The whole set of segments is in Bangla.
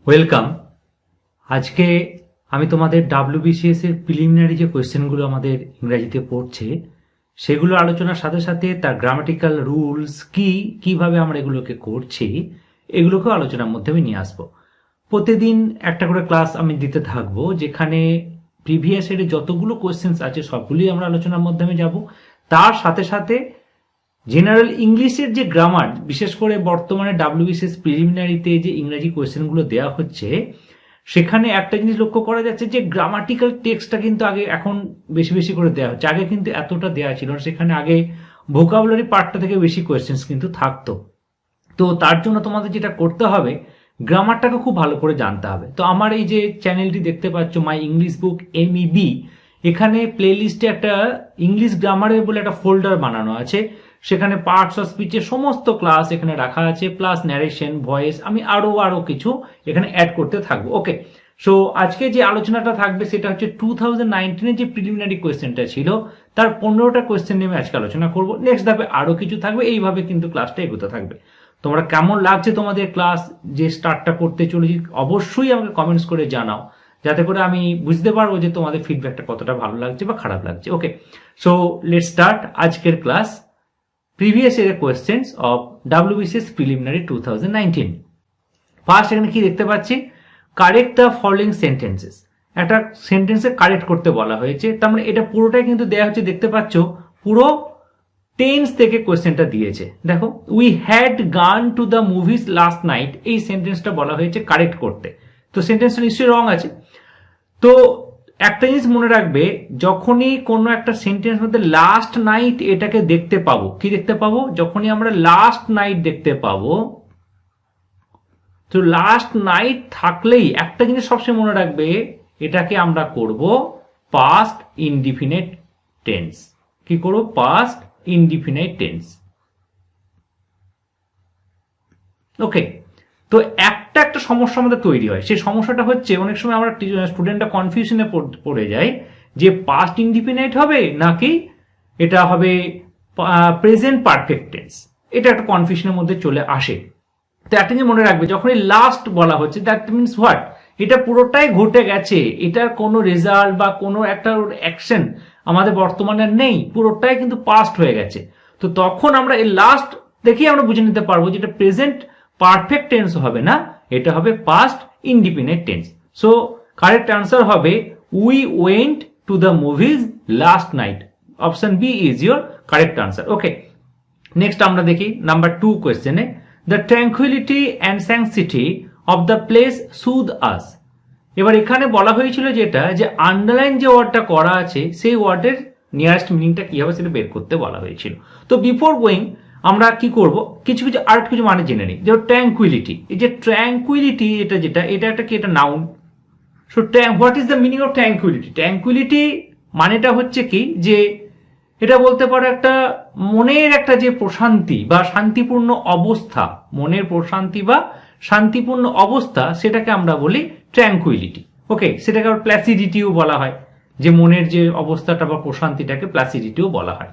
ওয়েলকাম। আজকে আমি তোমাদের ডাব্লিউবিসিএস এর প্রিলিমিনারি যে কোয়েশ্চেনগুলো আমাদের ইংরেজিতে পড়ছে সেগুলো আলোচনার সাথে সাথে তার গ্রামাটিক্যাল রুলস কিভাবে আমরা এগুলোকে করছি এগুলোকেও আলোচনার মধ্যে আমি নিয়ে আসবো। প্রতিদিন একটা করে ক্লাস আমি দিতে থাকবো, যেখানে প্রিভিয়াস ইয়ারে যতগুলো কোয়েশ্চেন্স আছে সবগুলোই আমরা আলোচনার মধ্যে আমি যাব। তার সাথে সাথে জেনারেল ইংলিশের যে গ্রামার, বিশেষ করে বর্তমানে ডাব্লিউবিসিএস প্রিলিমিনারিতে যে ইংরেজি কোয়েশ্চেনগুলো দেওয়া হচ্ছে সেখানে একটা জিনিস লক্ষ্য করা যাচ্ছে যে গ্রামাটিক্যাল টেক্সটটা কিন্তু আগে এখন বেশি বেশি করে দেওয়া হচ্ছে। আগে কিন্তু এতটা দেওয়া ছিল না, সেখানে আগে ভোকাবুলারি পার্টটা থেকে বেশি কোয়েশ্চেন্স কিন্তু থাকতো। তো তার জন্য তোমাদের যেটা করতে হবে, গ্রামারটাকে খুব ভালো করে জানতে হবে। তো আমার এই যে চ্যানেলটি দেখতে পাচ্ছ, মাই ইংলিশ বুক MEB, এখানে প্লে লিস্টে একটা ইংলিশ গ্রামারের বলে একটা ফোল্ডার বানানো আছে। সেখানে পার্টস অফ স্পিচের সমস্ত ক্লাস এখানে রাখা আছে, প্লাস ন্যারেশন, ভয়েস, আমি আরো কিছু এখানে অ্যাড করতে থাকবো। ওকে, সো আজকে যে আলোচনাটা থাকবে সেটা হচ্ছে 2019-এর যে প্রিলিমিনারি কোয়েশ্চেনটা ছিল তার 15টা কোয়েশ্চেন নিয়ে আজকে আলোচনা করব। নেক্সট ধাপে আরো কিছু থাকবে, এইভাবে কিন্তু ক্লাসটা এগোতে থাকবে। তোমরা কেমন লাগছে তোমাদের ক্লাস যে স্টার্টটা করতে চলেছি অবশ্যই আমাকে কমেন্টস করে জানাও, যাতে করে আমি বুঝতে পারবো যে তোমাদের ফিডব্যাকটা কতটা ভালো লাগছে বা খারাপ লাগছে। ওকে, সো লেটস স্টার্ট আজকের ক্লাস। প্রিভিয়াস ইয়ারের questions of WBCS preliminary 2019। First এখানে কি দেখতে পাচ্ছি, কারেক্ট দ্য ফলোইং সেন্টেন্সেস। একটা সেন্টেন্সে কারেক্ট করতে বলা হয়েছে, তার মানে এটা পুরোটাই কিন্তু দেওয়া হচ্ছে, দেখতে পাচ্ছ পুরো টেন্স থেকে কোয়েশ্চেনটা দিয়েছে। দেখো, উই হ্যাড গান two the movies last night, এই সেন্টেন্সটা বলা হয়েছে কারেক্ট করতে। তো সেন্টেন্সটা নিশ্চয়ই রং আছে। তো একটা জিনিস মনে রাখবে, যখনই কোনো একটা সেন্টেন্স মধ্যে লাস্ট নাইট এটাকে দেখতে পাবো, কি দেখতে পাবো, যখনই আমরা লাস্ট নাইট দেখতে পাবো, তো লাস্ট নাইট থাকলেই একটা জিনিস সবসময় মনে রাখবে, এটাকে আমরা করব পাস্ট ইনডিফিনিট টেন্স। কি করব? Past indefinite tense. ওকে, তো একটা সমস্যা আমাদের তৈরি হয়। সেই সমস্যাটা হচ্ছে অনেক সময় আমরা স্টুডেন্টরা কনফিউশনে পড়ে যায় যে পাস্ট ইনডিফিনাইট হবে নাকি এটা হবে প্রেজেন্ট পারফেক্ট টেন্স। এটা একটা কনফিউশনের মধ্যে চলে আসে। তো একটা জিনিস মনে রাখবে, যখন লাস্ট বলা হচ্ছে দ্যাট মিনস হোয়াট, এটা পুরোটাই ঘটে গেছে, এটার কোনো রেজাল্ট বা কোনো একটা অ্যাকশন আমাদের বর্তমানে নেই, পুরোটাই কিন্তু পাস্ট হয়ে গেছে। তো তখন আমরা এই লাস্ট দেখেই আমরা বুঝে নিতে পারবো যে এটা প্রেজেন্ট পারফেক্ট টেন্স হবে না, এটা হবে past indefinite tense. So correct answer হবে we went to the movies last night. Option B is your correct answer. Okay, next আমরা দেখি নাম্বার 2 কোয়েশ্চেনে, the tranquillity and sanctity of the place soothed us. এবার এখানে বলা হয়েছিল যেটা, যে আন্ডারলাইন যে ওয়ার্ডটা করা আছে সেই ওয়ার্ডের নিয়ারেস্ট মিনিংটা কি হবে সেটা বের করতে বলা হয়েছিল। তো বিফোর গোয়িং আমরা কি করব, কিছু আর কিছু মানে জেনে নিই। যেমন ট্র্যাঙ্কুইলিটি, এই যে ট্র্যাঙ্কুইলিটি এটা একটা কি, এটা noun. So what is the meaning of tranquility? Tranquility মানেটা হচ্ছে কি, যে এটা বলতে পারো একটা মনের একটা যে প্রশান্তি বা শান্তিপূর্ণ অবস্থা, মনের প্রশান্তি বা শান্তিপূর্ণ অবস্থা, সেটাকে আমরা বলি ট্র্যাঙ্কুইলিটি। ওকে, সেটাকে আবার প্ল্যাসিডিটিও বলা হয়, যে মনের যে অবস্থাটা বা প্রশান্তিটাকে প্ল্যাসিডিটিও বলা হয়।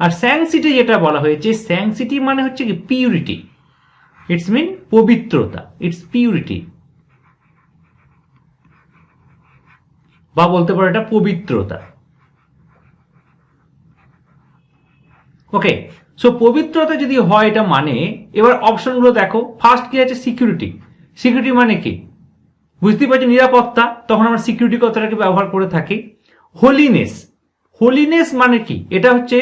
আর স্যাংসিটি যেটা বলা হয়েছে, স্যাংসিটি মানে হচ্ছে কি পিউরিটি, ইটস মিন পবিত্রতা, ইটস পিউরিটি, বা বলতে পারো এটা পবিত্রতা। ওকে, সো পবিত্রতা যদি হয় এটা মানে, এবার অপশনগুলো দেখো। ফার্স্ট কি আছে? সিকিউরিটি। সিকিউরিটি মানে কি? বুঝতেই পারছি, নিরাপত্তা, তখন আমরা সিকিউরিটি কথাটাকে ব্যবহার করে থাকি। হোলিনেস, হোলিনেস মানে কি? এটা হচ্ছে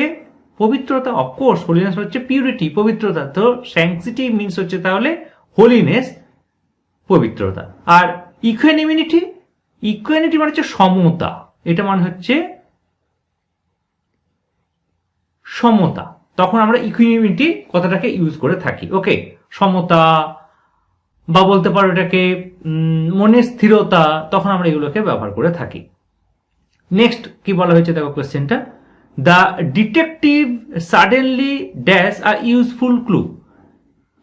পবিত্রতা। অফকোর্স হোলিনেস হচ্ছে পিউরিটি, পবিত্রতা। তো স্যাংসিটি মিনস হচ্ছে তাহলে হোলিনেস, পবিত্রতা। আর ইকুয়ানিমিটি, ইকুয়ানিটি মানে হচ্ছে সমতা, এটা মানে হচ্ছে সমতা, তখন আমরা ইকুয়ানিমিটি কথাটাকে ইউজ করে থাকি। ওকে, সমতা বা বলতে পারো এটাকে মনের স্থিরতা, তখন আমরা এগুলোকে ব্যবহার করে থাকি। নেক্সট কি বলা হয়েছে দেখো কোয়েশ্চেনটা, the detective suddenly dash a useful clue.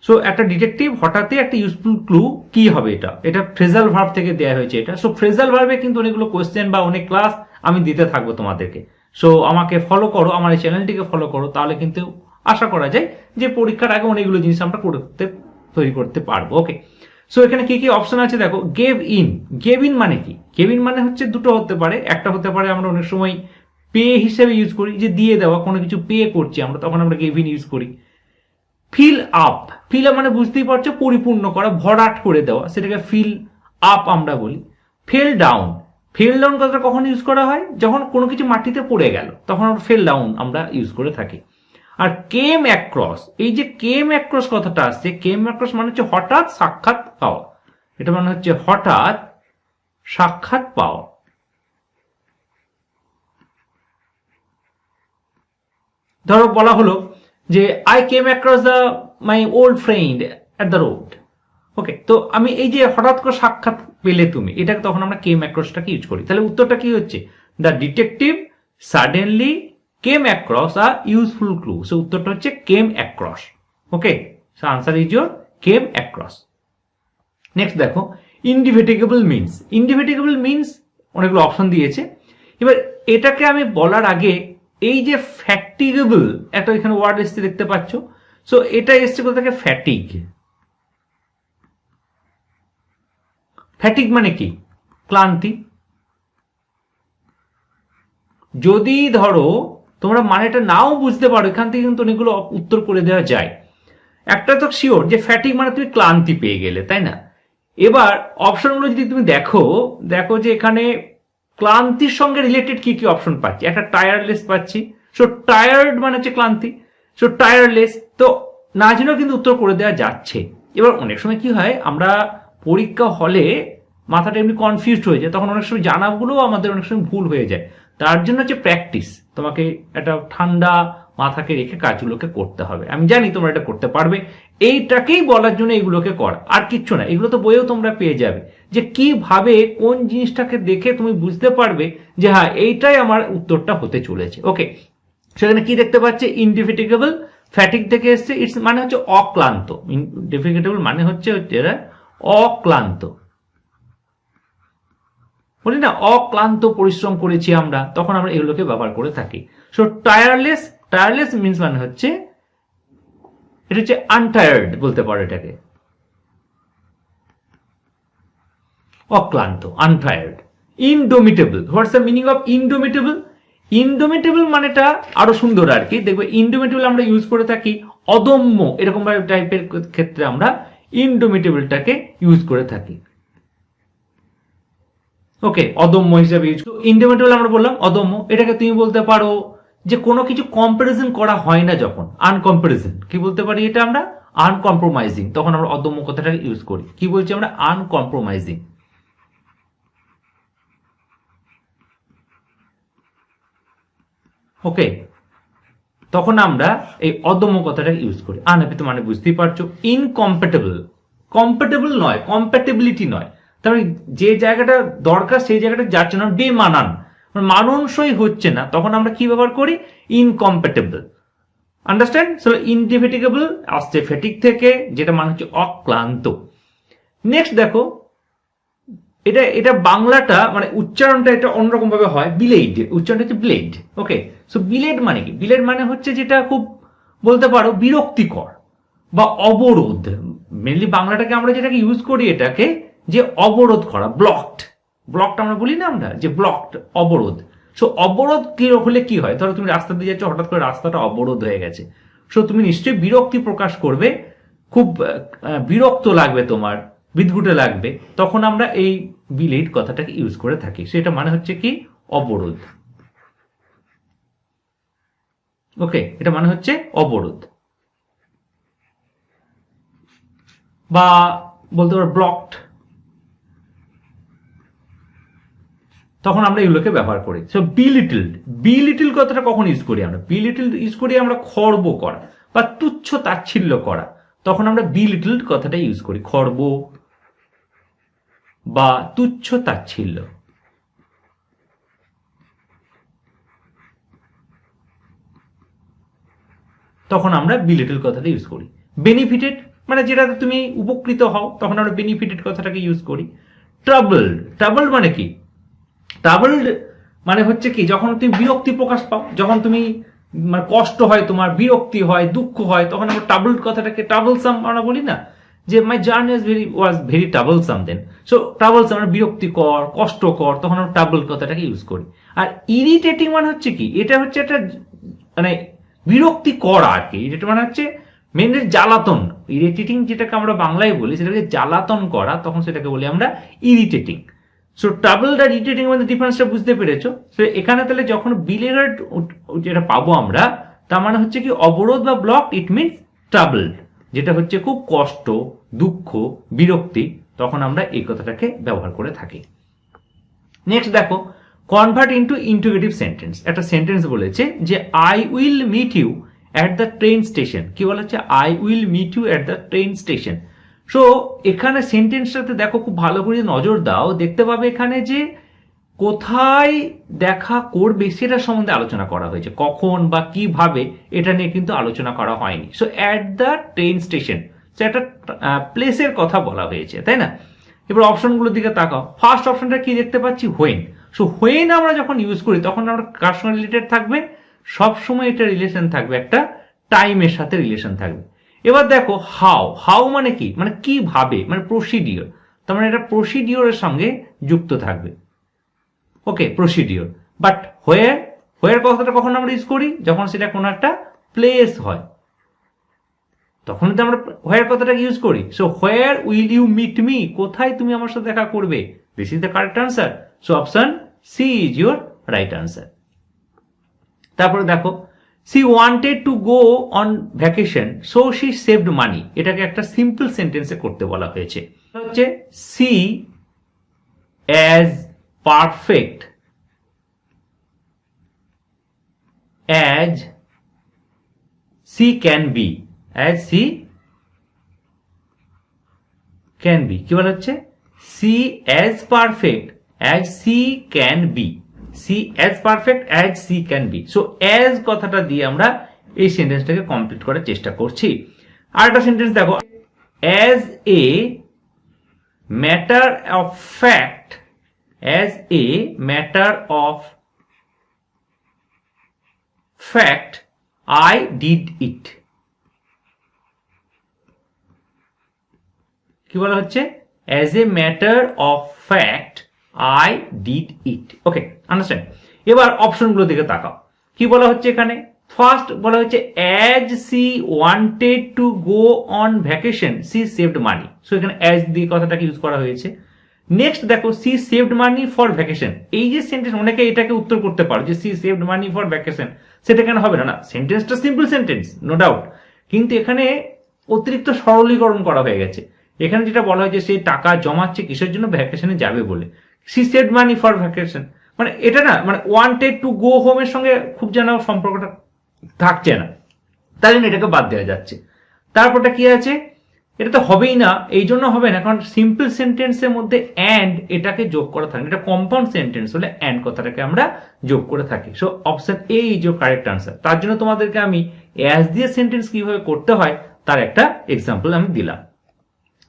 So একটা ডিটেকটিভ হঠাৎই একটা ইউজফুল ক্লু, কি হবে এটা? এটা ফ্রেজাল ভার্ব থেকে দেওয়া হয়েছে এটা। সো ফ্রেজাল ভার্বে কিন্তু অনেকগুলো কোয়েশ্চেন বা অনেক ক্লাস আমি দিতে থাকবো তোমাদেরকে। সো আমাকে ফলো করো, আমার এই চ্যানেলটিকে ফলো করো, তাহলে কিন্তু আশা করা যায় যে পরীক্ষার আগে অনেকগুলো জিনিস আমরা তৈরি করতে পারবো। ওকে, সো এখানে কি কি অপশন আছে দেখো, গেভ ইন। গেভ ইন মানে কি? গেভ ইন মানে হচ্ছে দুটো হতে পারে, একটা হতে পারে আমরা অনেক সময় পে হিসেবে ইউজ করি, যে দিয়ে দেওয়া, কোনো কিছু পে করছি আমরা, তখন আমরা গেভ ইন ইউজ করি। ফিল আপ, ফিল আপ মানে বুঝতেই পারছো পরিপূর্ণ করা, ভরাট করে দেওয়া, সেটাকে ফিল আপ আমরা বলি। ফেল ডাউন, ফেল ডাউন কথাটা কখন ইউজ করা হয়? যখন কোনো কিছু মাটিতে পড়ে গেল তখন আমরা ফেল ডাউন আমরা ইউজ করে থাকি। আর কেম অ্যাক্রস, এই যে কেম অ্যাক্রস কথাটা আসছে, কেম অ্যাক্রস মানে হচ্ছে হঠাৎ সাক্ষাৎ পাওয়া, এটা মানে হচ্ছে হঠাৎ সাক্ষাৎ পাওয়া। ধরো বলা হলো যে I came across the my old friend at the road. Okay, তো আমি এই যে হঠাৎ করে সাক্ষাৎ পেলে তুমি, এটাকে তখন আমরা কেম অ্যাক্রসটাকে ইউজ করি। তাহলে উত্তরটা কি হচ্ছে? The detective suddenly came across a useful clue. So উত্তরটা হচ্ছে came across. Okay, so answer is your came across. Next দেখো, ইনডিফেটিগেবল মিনস। ইনডিফেটিগেবল মিনস অনেকগুলো অপশন দিয়েছে। এবার এটাকে আমি বলার আগে, এই যে ফ্যাটিগেবল একটা এখানে ওয়ার্ড এসছে দেখতে পাচ্ছ, সো এটা এসছে কোথা থেকে? ফ্যাটিগ। ফ্যাটিগ মানে কি? ক্লান্তি। যদি ধরো তোমরা মানেটা নাও বুঝতে পারো, এখান থেকে কিন্তু অনেকগুলো উত্তর করে দেওয়া যায়। একটা তো শিওর যে ফ্যাটিগ মানে তুমি ক্লান্তি পেয়ে গেলে, তাই না? এবার অপশনগুলো যদি তুমি দেখো, দেখো যে এখানে ক্লান্তির সঙ্গে রিলেটেড কি কি অপশন পাচ্ছি। একটা টায়ারলেস পাচ্ছি, সো টায়ার্ড মানে হচ্ছে ক্লান্তি, সো টায়ারলেস। তো না জেনেও কিন্তু উত্তর করে দেওয়া যাচ্ছে। এবার অনেক সময় কি হয়, আমরা পরীক্ষা হলে মাথাটা এমনি কনফিউজড হয়ে যায়, তখন অনেক সময় জানাগুলোও আমাদের অনেক সময় ভুল হয়ে যায়। তার জন্য হচ্ছে প্র্যাকটিস, তোমাকে একটা ঠান্ডা মাথাকে রেখে কাজগুলোকে করতে হবে। আমি জানি তোমরা এটা করতে পারবে, এইটাকেই বলার জন্য এগুলোকে করা, আর কিচ্ছু না। এগুলো তো বইয়েও তোমরা পেয়ে যাবে, যে কিভাবে কোন জিনিসটাকে দেখে তুমি বুঝতে পারবে যে হ্যাঁ এইটাই আমার উত্তরটা হতে চলেছে। ওকে, সেখানে কি দেখতে পাচ্ছে? ইনডিফেটিগেবল, ফ্যাটিক থেকে এসছে, ইটস মানে হচ্ছে অক্লান্ত। ইনডিফেটিগেবল মানে হচ্ছে এরা অক্লান্ত, বলি না অক্লান্ত পরিশ্রম করেছি আমরা, তখন আমরা এগুলোকে ব্যবহার করে থাকি। সো টায়ারলেস, টায়ারলেস মিন্স মানে হচ্ছে এটা হচ্ছে আনটায়ার্ড বলতে পারো এটাকে, অক্লান্ত, আনটায়ার্ড। Indomitable, what's the meaning of indomitable? Indomitable মানেটা আরো সুন্দর আর কি। দেখবে ইনডোমিটেবল আমরা ইউজ করে থাকি অদম্য এরকম টাইপের ক্ষেত্রে আমরা ইনডোমিটেবলটাকে ইউজ করে থাকি। ওকে, অদম্য হিসাবে ইউজ। ইনডোমিটেবল আমরা বললাম অদম্য, এটাকে তুমি বলতে পারো যে কোনো কিছু কম্পারিজন করা হয় না যখন, আনকম্পারিজন। কি বলতে পারি এটা আমরা? আনকম্প্রোমাইজিং। তখন আমরা অদম্য কথাটাকে ইউজ করি। কি বলছি আমরা? আনকম্প্রোমাইজিং। ওকে, তখন আমরা এই অদম্য কথাটা ইউজ করি। আনহাপিত মানে বুঝতেই পারছো। ইনকম্প্যাটেবল, কম্প্যাটেবল নয়, কম্প্যাটেবিলিটি নয়, তার মানে যে জায়গাটা দরকার সেই জায়গাটা যাচ্ছে না, বেমানান, মানানসই হচ্ছে না, তখন আমরা কি ব্যবহার করি? ইনকম্প্যাটেবল। আন্ডারস্ট্যান্ড? সো ইনডিফেটিগেবল আসছে ফেটিক থেকে, যেটা মানে হচ্ছে অক্লান্ত। নেক্সট দেখো, এটা বাংলাটা মানে উচ্চারণটা এটা অন্যরকম ভাবে হয়, বিলেড, উচ্চারণটা হচ্ছে ব্লেড। ওকে, সো বিলেড মানে কি? বিলেড মানে হচ্ছে যেটা খুব বলতে পারো বিরক্তিকর বা অবরোধ। মেনলি বাংলাটাকে আমরা যেটাকে ইউজ করি এটাকে যে অবরোধ করা, ব্লকড। ব্লকড আমরা বলি না আমরা, যে ব্লকড, অবরোধ। সো অবরোধ কি হলে কি হয়? ধরো তুমি রাস্তা দিয়ে যাচ্ছ, হঠাৎ করে রাস্তাটা অবরোধ হয়ে গেছে, সো তুমি নিশ্চয়ই বিরক্তি প্রকাশ করবে, খুব বিরক্ত লাগবে, তোমার বিদঘুটে লাগবে, তখন আমরা এই বিলেড কথাটাকে ইউজ করে থাকি। সেটা মানে হচ্ছে কি? অবরোধ। ওকে, এটা মানে হচ্ছে অবরোধ, বা বলতে পারো ব্লকড, তখন আমরা এগুলোকে ব্যবহার করি। সো বিলিটলড, বিলিটল কথাটা কখন ইউজ করি আমরা? বিলিটল ইউজ করি আমরা খর্ব করা বা তুচ্ছ তাচ্ছিল্য করা, তখন আমরা বিলিটলড কথাটা ইউজ করি, খর্ব বা তুচ্ছ তাচ্ছিল্য। তখন আমরা বিলিটল কথাটা ইউজ করি। বেনিফিটেড মানে যেটাতে তুমি উপকৃত হও, তখন আমরা বেনিফিটেড কথাটাকে ইউজ করি। ট্রাবলড, ট্রাবলড মানে কি? ট্রাবলড মানে হচ্ছে কি? যখন তুমি বিরক্তি প্রকাশ পাও, যখন তুমি মানে কষ্ট হয়, তোমার বিরক্তি হয়, দুঃখ হয়, তখন আমরা ট্রাবলড কথাটাকে ট্রাবলসাম আমরা বলি না, যে my journey was very troublesome then. So troublesome মানে বিরক্তিকর, কষ্টকর, তখন আমরা ট্রাবল কথাটাকে ইউজ করি। আর ইরিটেটিং মানে হচ্ছে কি, এটা হচ্ছে একটা মানে বিরক্তিকর আর কি। ইরিটেট মানে হচ্ছে মেনলি জ্বালাতন। ইরিটেটিং যেটাকে আমরা বাংলায় বলি সেটাকে জ্বালাতন করা, তখন সেটাকে বলি আমরা ইরিটেটিং। সো ট্রাবল আর ইরিটেটিং মধ্যে ডিফারেন্সটা বুঝতে পেরেছো? তো এখানে তাহলে যখন বিলেরার্ড যেটা পাবো আমরা, তার মানে হচ্ছে কি অবরোধ বা ব্লক, ইট মিনস ট্রাবল, যেটা হচ্ছে খুব কষ্ট, দুঃখ, বিরক্তি, তখন আমরা এই কথাটাকে ব্যবহার করে থাকি। নেক্সট দেখো, কনভার্ট ইন্টু ইন্টিগ্রেটিভ সেন্টেন্স। একটা সেন্টেন্স বলেছে যে I will meet you at the train station. কি বলা হচ্ছে? I will meet you at the train station. So এখানে সেন্টেন্সটাতে দেখো, খুব ভালো করে নজর দাও, দেখতে পাবে এখানে যে কোথায় দেখা করবে সেটা সম্বন্ধে আলোচনা করা হয়েছে, কখন বা কিভাবে এটা নিয়ে কিন্তু আলোচনা করা হয়নি। So at the train station, so একটা প্লেসের কথা বলা হয়েছে, তাই না? এবার অপশনগুলোর দিকে তাকাও। ফার্স্ট অপশনটা কি দেখতে পাচ্ছি? হোয়েন। সো হোয়েন আমরা যখন ইউজ করি তখন আমরা কার সঙ্গে রিলেটেড থাকবে? সবসময় এটা রিলেশন থাকবে একটা টাইমের সাথে রিলেশন থাকবে। এবার দেখো হাউ। হাউ মানে কি? মানে কিভাবে, মানে প্রসিডিওর। তার মানে এটা প্রসিডিওরের সঙ্গে যুক্ত থাকবে। ওকে, প্রসিডিওর। বাট হোয়ার, হোয়ার কথাটা কখন আমরা ইউজ করি? যখন সেটা কোনো একটা প্লেস হয়, তখন তো আমরা হোয়ার কথাটা ইউজ করি। So where will you meet me? কোথায় তুমি আমার সাথে দেখা করবে? This is the correct answer. So option C is your right answer. তারপরে দেখো, she wanted to go on vacation so she saved money. এটাকে একটা সিম্পল সেন্টেন্সে করতে বলা হয়েছে। হচ্ছে she as perfect as she can be, as she can be। কি বলা হচ্ছে? she as perfect as she can be, she as perfect as she can be। So as কথাটা দিয়ে আমরা এই সেন্টেন্সটাকে কমপ্লিট করার চেষ্টা করছি। আরেকটা সেন্টেন্স দেখো, as a matter of fact, as a matter of fact I did it। কি বলা হচ্ছে? as a matter of fact I did it। Okay, understand. এবার অপশনগুলো দিকে তাকাও। কি বলা হচ্ছে এখানে? ফার্স্ট বলা হচ্ছে as she wanted to go on vacation she saved money। So এখানে as দিয়ে কথাটাকে ইউজ করা হয়েছে। নেক্সট দেখো, she saved money for vacation. এই যে সেন্টেন্স, অনেকে এটাকে উত্তর করতে পারো যে she saved money for vacation, সেটা কেন হবে না? না, সেন্টেন্সটা সিম্পল সেন্টেন্স, নো ডাউট, কিন্তু এখানে অতিরিক্ত সরলীকরণ করা হয়ে গেছে। এখানে যেটা বলা হয় যে সে টাকা জমাচ্ছে কিসের জন্য? ভ্যাকেশনে যাবে বলে। She saved money for vacation মানে এটা না, মানে ওয়ান্টেড টু গো হোমের সঙ্গে খুব যেন সম্পর্কটা থাকছে না, তাই জন্য এটাকে বাদ দেওয়া যাচ্ছে। তারপরটা কি আছে? এটা তো হবেই না, এই জন্য হবে না কারণ সিম্পল সেন্টেন্সের মধ্যে অ্যান্ড এটাকে যোগ করা থাকে। এটা কম্পাউন্ড সেন্টেন্স হলে অ্যান্ড কথাটাকে আমরা যোগ করে থাকি। So option A is your correct answer. তার জন্য তোমাদেরকে আমি অ্যাজ দিয়ে সেন্টেন্স কিভাবে করতে হয় তার একটা এক্সাম্পল আমি দিলাম।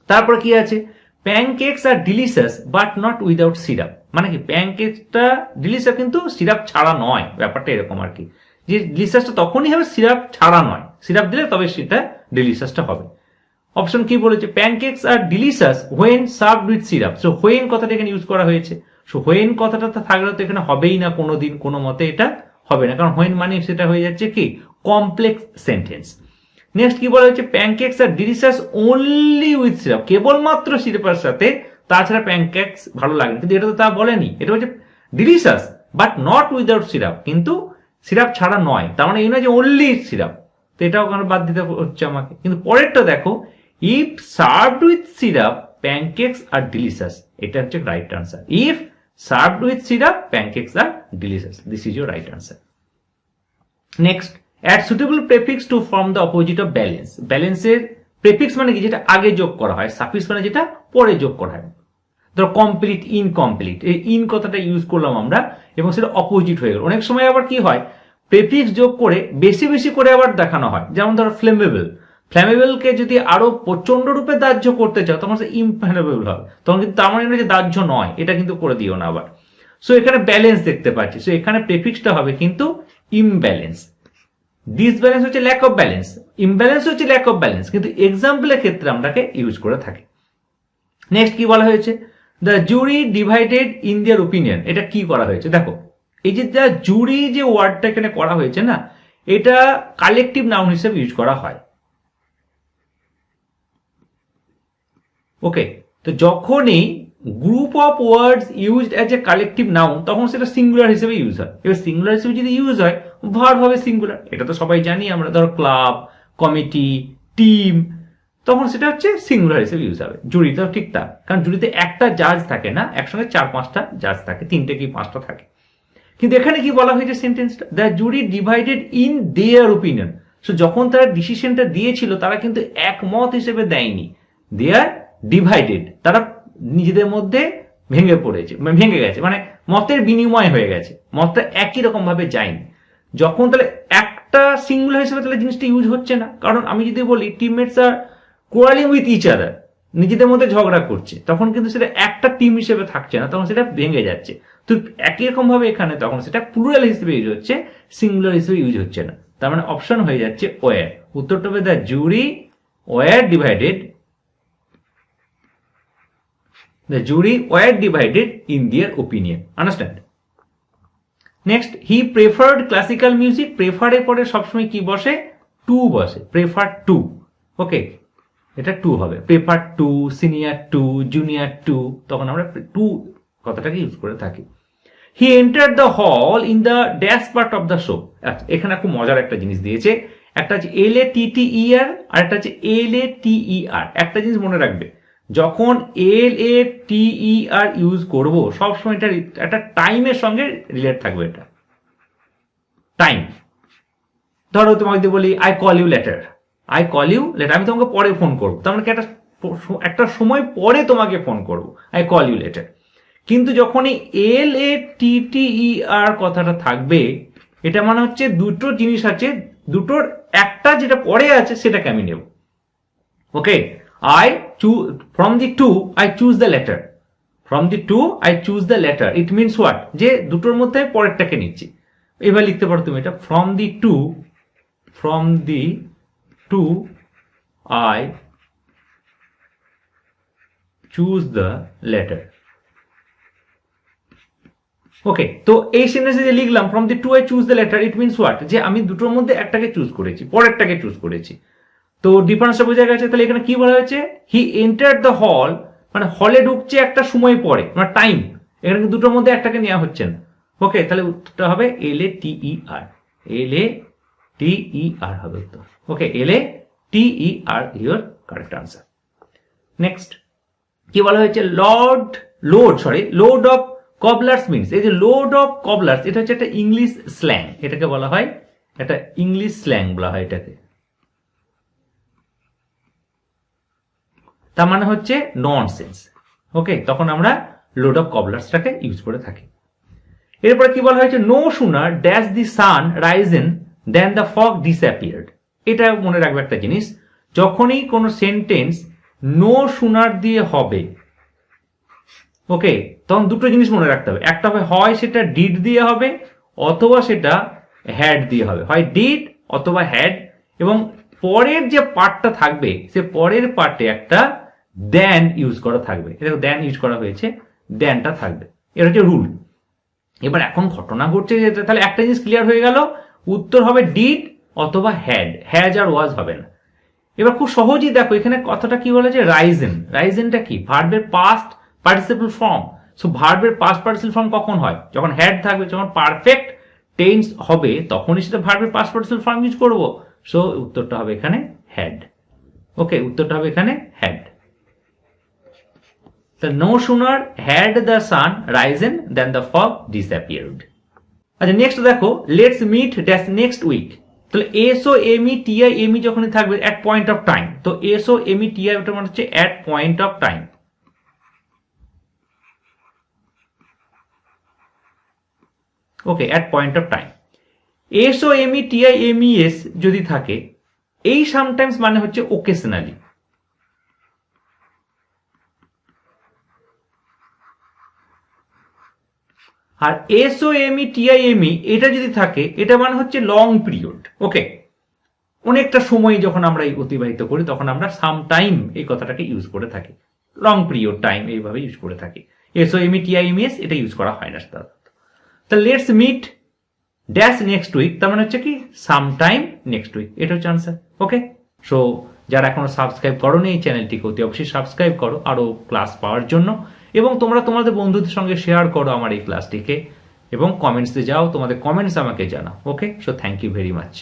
তারপর কি আছে? Pancakes are delicious but not without syrup. মানে কি? প্যানকেকটা ডিলিশিয়াস কিন্তু সিরাপ ছাড়া নয়, ব্যাপারটা এরকম আর কি, যে ডিলিশিয়াসটা তখনই হবে, সিরাপ ছাড়া নয়। সিরাপ দিলে তবে সেটা ডিলিশিয়াসটা হবে। অপশন কি বলেছে? Pancakes are delicious when served with syrup. So when কথাটা এখানে ইউজ করা হয়েছে। সো হোয়েন কথাটা থাকলে তো এখানে হবেই না, কোনো দিন কোনো মতে এটা হবে না, কারণ হোয়েন মানে সেটা হয়ে যাচ্ছে কি কমপ্লেক্স সেন্টেন্স। নেক্সট কি বলা হয়েছে? Pancakes are delicious only with syrup, কেবলমাত্র সিরাপের সাথে, তাছাড়া প্যানকেকস ভালো লাগে। কিন্তু এটা তো তা বলেনি, এটা হচ্ছে delicious but not without syrup, কিন্তু সিরাপ ছাড়া নয়, তার মানে এই নয় যে অনলি সিরাপ। তো এটাও কারণ বাদ দিতে হচ্ছে আমাকে। কিন্তু পরেরটা দেখো, if served with syrup pancakes are delicious, এটা হচ্ছে right answer. If served with syrup pancakes are delicious, this is your right answer. Next, add suitable prefix to form the opposite of balance. ব্যালেন্সের প্রেফিক্স মানে কি? যেটা আগে যোগ করা হয়। সাফিক্স মানে যেটা পরে যোগ করা হয়। ধরো কমপ্লিট, ইনকমপ্লিট, এই ইন কথাটা ইউজ করলাম আমরা এবং সেটা অপোজিট হয়ে গেল। অনেক সময় আবার কি হয়, প্রেফিক্স যোগ করে বেশি বেশি করে আবার দেখানো হয়। যেমন ধরো ফ্লেমেবল, ফ্লেমেবলকে যদি আরো প্রচন্ড রূপে দাহ্য করতে চাও তখন সে ইমফ্লেমেবল হবে, তখন কিন্তু তার মানে যে দাহ্য নয়, এটা কিন্তু করে দিও না আবার। সো এখানে ব্যালেন্স দেখতে পাচ্ছি, সো এখানে প্রেফিক্সটা হবে কিন্তু ইমব্যালেন্স। ডিসব্যালেন্স হচ্ছে ল্যাক অফ ব্যালেন্স, ইমব্যালেন্স হচ্ছে ল্যাক অফ ব্যালেন্স, কিন্তু এক্সাম্পলের ক্ষেত্রে আমরাকে ইউজ করে থাকি। নেক্সট কি বলা হয়েছে, the jury divided in their opinion. এটা কি করা হয়েছে দেখো, এই যে দ্য জুরি যে ওয়ার্ডটা এখানে করা হয়েছে না, এটা কালেকটিভ নাউন হিসেবে ইউজ করা হয়। ওকে, তো যখনই group of words used as a collective noun তখন সেটা সিঙ্গুলার হিসেবে ইউজ হয়। এবার সিঙ্গুলার হিসেবে যদি ইউজ হয়, ভার্ব হবে সিঙ্গুলার, এটা তো সবাই জানি আমরা, ধরো ক্লাব, কমিটি, টিম, তখন সেটা হচ্ছে সিঙ্গুলার হিসেবে ইউজ হবে। জুরিটাও ঠিক তা, কারণ জুরিতে একটা জাজ থাকে না, একসঙ্গে 4-5টা জাজ থাকে, 3টে কি 5টা থাকে। কিন্তু এখানে কি বলা হয়েছে সেন্টেন্সটা, the jury divided in their opinion. So যখন তারা ডিসিশনটা দিয়েছিল তারা কিন্তু একমত হিসেবে দেয়নি, দেয়ার ডিভাইডেড, তারা নিজেদের মধ্যে ভেঙে গেছে, মানে মতের বিনিময় হয়ে গেছে, মতটা একই রকম ভাবে যায়নি। যখন তাহলে একটা সিঙ্গুলার হিসেবে তাহলে জিনিসটা ইউজ হচ্ছে না, কারণ আমি যদি বলি teammates are quarrelling with each other, নিজেদের মধ্যে ঝগড়া করছে, তখন কিন্তু সেটা একটা টিম হিসেবে থাকছে না, তখন সেটা ভেঙে যাচ্ছে। তো একই রকম ভাবে এখানে তখন সেটা প্লুরাল হিসেবে ইউজ হচ্ছে, সিঙ্গুলার হিসেবে ইউজ হচ্ছে না। তার মানে অপশন হয়ে যাচ্ছে ওয়ার। উত্তরটা হবে the jury war divided, the jury were divided in their opinion. Understand? Next, he preferred classical music. Prefer এর পরে সবসময় কি বসে, টু বসে, prefer to. ওকে, এটা টু হবে, prefer to, senior to, junior to, তখন আমরা টু কথাটাকে ইউজ করে থাকি। He entered the hall in the dash part of the show. আচ্ছা, এখানে খুব মজার একটা জিনিস দিয়েছে, একটা হচ্ছে LATTER আর একটা হচ্ছে LATER। একটা জিনিস মনে রাখবে, যখন LATER ইউজ করব সবসময় এটা একটা টাইমের সঙ্গে রিলেট থাকবে। এটা টাইম, ধরো তোমাকে যদি বলি I call you later, I call you later, আমি তোমাকে পরে ফোন করবো, তার মানে একটা সময় পরে তোমাকে ফোন করবো, আই কল ইউ লেটার। কিন্তু যখনই LATTER কথাটা থাকবে, এটা মানে হচ্ছে দুটো জিনিস আছে, দুটোর একটা যেটা পরে আছে সেটাকে আমি নেব। ওকে, I choose from the two, I choose the letter. From the two, I choose the letter. It means what? যে দুটোর মধ্যে পরেরটাকে নিচ্ছি। এবার লিখতে পারো তুমি এটা, from the two, I choose the letter. ওকে, তো এই সেন্টেন্সে যে লিখলাম from the two I choose the letter, it means what? যে আমি দুটোর মধ্যে একটাকে চুজ করেছি, পরেরটাকে চুজ করেছি। তো ডিফারেন্সটা বোঝা গেছে। তাহলে এখানে কি বলা হয়েছে, হি এন্টার দ্য হল, মানে হলে ঢুকছে একটা সময় পরে, মানে টাইম, এখানে কিন্তু দুটোর মধ্যে একটাকে নেওয়া হচ্ছে না। ওকে, তাহলে উত্তরটা হবে LATER, LATER হবে উত্তর। ওকে, LATER your correct answer. Next কি বলা হয়েছে, লোড অফ কবলার্স মিনস, এই যে লোড অফ কবলার্স এটা হচ্ছে একটা ইংলিশ স্ল্যাং, এটাকে বলা হয় একটা ইংলিশ স্ল্যাং বলা হয় এটাকে। তার মানে হচ্ছে ননসেন্স। ওকে, তখন আমরা লোড অফ কবলার্সটাকে ইউজ করে থাকি। এরপরে কি বলা হয়েছে, no sooner dash the sun risen then the fog disappeared. এটা মনে রাখবে একটা জিনিস, যখনই কোনো সেন্টেন্স নো সুনার দিয়ে হবে, ওকে, তখন দুটো জিনিস মনে রাখতে হবে, একটা হয় সেটা ডিড দিয়ে হবে, অথবা সেটা হ্যাড দিয়ে হবে, হয় ডিড অথবা হ্যাড, এবং পরের যে পার্টটা থাকবে সে পরের পার্টে একটা দেন ইউজ করা থাকবে। এটা দেন ইউজ করা হয়েছে, দেনটা থাকবে, এটা হচ্ছে রুল। এবার এখন ঘটনা ঘটছে যে, তাহলে একটা জিনিস ক্লিয়ার হয়ে গেল, উত্তর হবে ডিড অথবা হ্যাজ আর ওয়াজ হবে না। এবার খুব সহজেই দেখো এখানে কথাটা কি বলেছে, রাইজেন। রাইজেনটা কি, ভার্বের পাস্ট পার্টিসিপল ফর্ম। সো ভার্বের পাস্ট পার্টিসিপল ফর্ম কখন হয়, যখন হ্যাড থাকবে, যখন পারফেক্ট টেন্স হবে তখনই সেটা ভার্বের পাস্ট পার্টিসিপল ফর্ম ইউজ করবো। সো উত্তরটা হবে এখানে হ্যাড। ওকে, উত্তরটা হবে এখানে had. No sooner had the sun risen than the fog disappeared. আচ্ছা, নেক্সট দেখো, let's meet dash next week. তাহলে SOMETIME যখনই থাকবে অ্যাট পয়েন্ট অফ টাইম, তো SOMETI ওটা মানে হচ্ছে at point of time. Okay, at point of time. SOMETIMES যদি থাকে, এই সামটাইমস মানে হচ্ছে ওকেশনালি। আর SOME TIME এটা যদি থাকে এটা মানে হচ্ছে লং পিরিয়ড। ওকে, অনেকটা সময় যখন আমরা এই অতিবাহিত করি তখন আমরা সাম টাইম এই কথাটাকে ইউজ করে থাকি, লং পিরিয়ড টাইম এইভাবে ইউজ করে থাকি। SOME TIMES এটা ইউজ করা হয় না সাধারণত। তা let's meet dash next week, তার মানে হচ্ছে কি সাম টাইম নেক্সট উইক, এটা হচ্ছে আনসার। ওকে, সো যারা এখনো সাবস্ক্রাইব করোনি এই চ্যানেলটিকে অতি অবশ্যই সাবস্ক্রাইব করো আরো ক্লাস পাওয়ার জন্য, এবং তোমরা তোমাদের বন্ধুদের সঙ্গে শেয়ার করো আমার এই ক্লাসটিকে, এবং কমেন্টসে যাও, তোমাদের কমেন্টস আমাকে জানাও। Okay, so thank you very much.